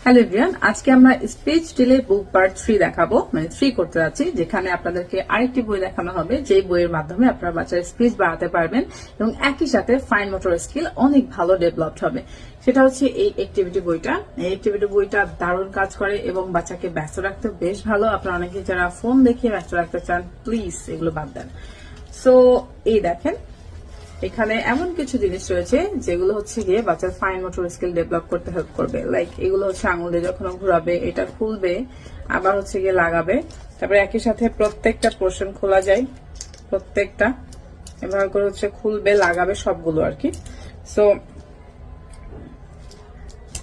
Hello everyone, আজকে আমরা speech delay বুক part 3 দেখাবো, মানে 3 করতে যাচ্ছি, যেখানে আপনাদেরকে আরেকটি বই দেখানো হবে, যে বইয়ের মাধ্যমে আপনারা বাচ্চার স্পিচ বাড়াতে পারবেন এবং একই সাথে ফাইন মোটর স্কিল অনেক ভালো ডেভেলপড হবে। সেটা হচ্ছে এই অ্যাক্টিভিটি বইটা। এই অ্যাক্টিভিটি বইটা দারুণ কাজ করে এবং বাচ্চাকে ব্যস্ত রাখতে বেশ ভালো। আপনারা অনেকে যারা ফোন দেখে ব্যস্ত রাখতে চান, প্লিজ এগুলো বাদ দেন। সো এই দেখেন, এখানে এমন কিছু জিনিস রয়েছে যেগুলো হচ্ছে গিয়ে বাচ্চার ফাইন মোটর স্কিল ডেভেলপ করতে হেল্প করবে। লাইক এগুলো হচ্ছে আঙুল দিয়ে যখন ঘোরাবে, এটা খুলবে, আবার হচ্ছে গিয়ে লাগাবে, তারপরে একই সাথে প্রত্যেকটা পোর্শন খোলা যায়, প্রত্যেকটা এভাবে করে হচ্ছে খুলবে, লাগাবে সবগুলো আর কি। সো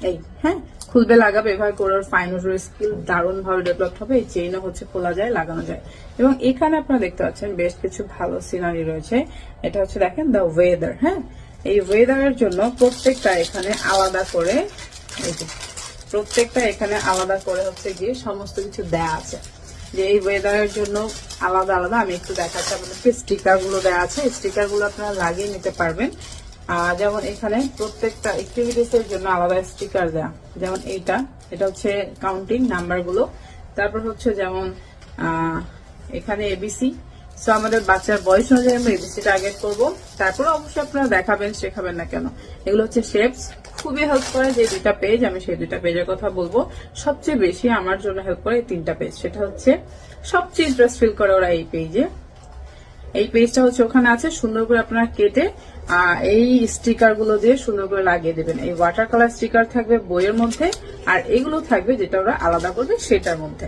এই হ্যাঁ, খুলবে, লাগাবে, এভাবে করে ফাইন মোটর স্কিল দারুণ ভাবে ডেভেলপ হবে। এই চেইনও হচ্ছে খোলা যায়, লাগানো যায়। এবং এখানে আপনারা দেখতে পাচ্ছেন বেশ কিছু ভালো সিনারি রয়েছে। এটা হচ্ছে দেখেন দ্য ওয়েদার। হ্যাঁ, এই ওয়েদারের জন্য প্রত্যেকটা এখানে আলাদা করে, এই যে প্রত্যেকটা এখানে আলাদা করে হচ্ছে গিয়ে সমস্ত কিছু দেয়া আছে, যে এই ওয়েদারের জন্য আলাদা আলাদা। আমি একটু দেখাচ্ছি আপনাদেরকে। স্টিকার গুলো দেওয়া আছে, স্টিকার গুলো আপনারা লাগিয়ে নিতে পারবেন। যেমন এখানে প্রত্যেকটা অ্যাক্টিভিটিস এর জন্য আলাদা স্টিকার দেয়া, যেমন এটা হচ্ছে কাউন্টিং নাম্বার গুলো। তারপর হচ্ছে যেমন এখানে এবিসি। সো আমাদের বাচ্চার বয়স অনুযায়ী আমরা এবিসি টার্গেট করবো। তারপর অবশ্যই আপনারা দেখাবেন, শেখাবেন না কেন। এগুলো হচ্ছে শেপস, খুবই হেল্প করে। যে 2টা পেজ, আমি সেই 2টা পেজের কথা বলবো। সবচেয়ে বেশি আমার জন্য হেল্প করে এই 3টা পেজ। সেটা হচ্ছে সবচেয়ে ইন্টারেস্ট ফিল করে ওরা এই পেজে। এই পেজটা হচ্ছে ওখানে আছে, সুন্দর করে আপনারা কেটে এই স্টিকার গুলো দিয়ে সুন্দর করে লাগিয়ে দেবেন। এই ওয়াটার কালার স্টিকার থাকবে বইয়ের মধ্যে, আর এগুলো থাকবে যেটা ওরা আলাদা করবে সেটার মধ্যে।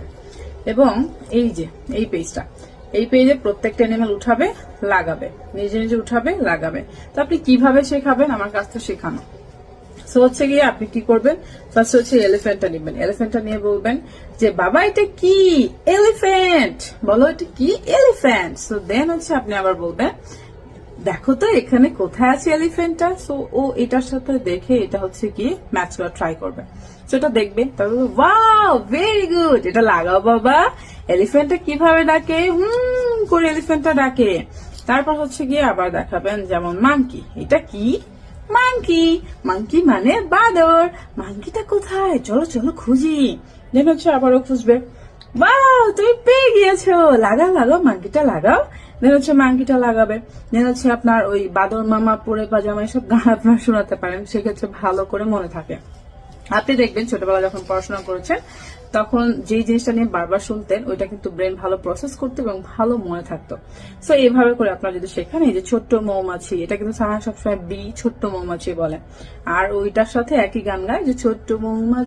এবং এই যে এই পেজটা, এই পেজে প্রত্যেকটা অ্যানিমেল উঠাবে, লাগাবে, নিজে নিজে উঠাবে, লাগাবে। তো আপনি কিভাবে শেখাবেন? আমার কাছ থেকে শেখানো। সো হচ্ছে গিয়ে আপনি কি করবেন, ফার্স্ট হচ্ছে এলিফ্যান্টটা নিবেন। এলিফ্যান্টটা নিয়ে বলবেন যে বাবা এটা কি? এলিফ্যান্ট। বলো এটা কি? এলিফ্যান্ট। সো দেন হচ্ছে আপনি আবার বলবেন দেখো তো এখানে কোথায় আছে এলিফ্যান্টটা। সো ও এটার সাথে দেখে এটা হচ্ছে কি ম্যাচ করা ট্রাই করবে। সেটা দেখবে, তারপর ওয়াও ভেরি গুড, এটা লাগাও বাবা। এলিফ্যান্টটা কিভাবে ডাকে? করে এলিফ্যান্টটা ডাকে। তারপর হচ্ছে গিয়ে আবার দেখাবেন, যেমন মাংকি। এটা কি? মাংকি। মাংকি মানে বাদর। মাংকিটা কোথায়? চলো চলো খুঁজি। দেন হচ্ছে আবারও খুঁজবে। বাহ, তুমি পেয়ে গিয়েছো, লাগাও লাগাও, মাংকিটা লাগাও। দেন হচ্ছে মাংকিটা লাগাবে। দেন হচ্ছে আপনার ওই বাদর মামা পরে পাজামা এসব গান আপনার শোনাতে পারেন, সেক্ষেত্রে ভালো করে মনে থাকে। আপনি দেখবেন ছোটবেলা যখন পড়াশোনা করেছেন তখন যেই জিনিসটা নিয়ে বারবার শুনতেন, ওইটা কিন্তু ব্রেন ভালো প্রসেস করতো এবং ভালো মনে থাকতো। সো এইভাবে করে আপনারা যদি শেখান, এই যে ছোট্ট মৌমাছি, এটা কিন্তু সারা সবসময় বি ছোট্ট মৌমাছি বলে, আর ওইটার সাথে একই গান গায় যে ছোট্ট মৌমাছি।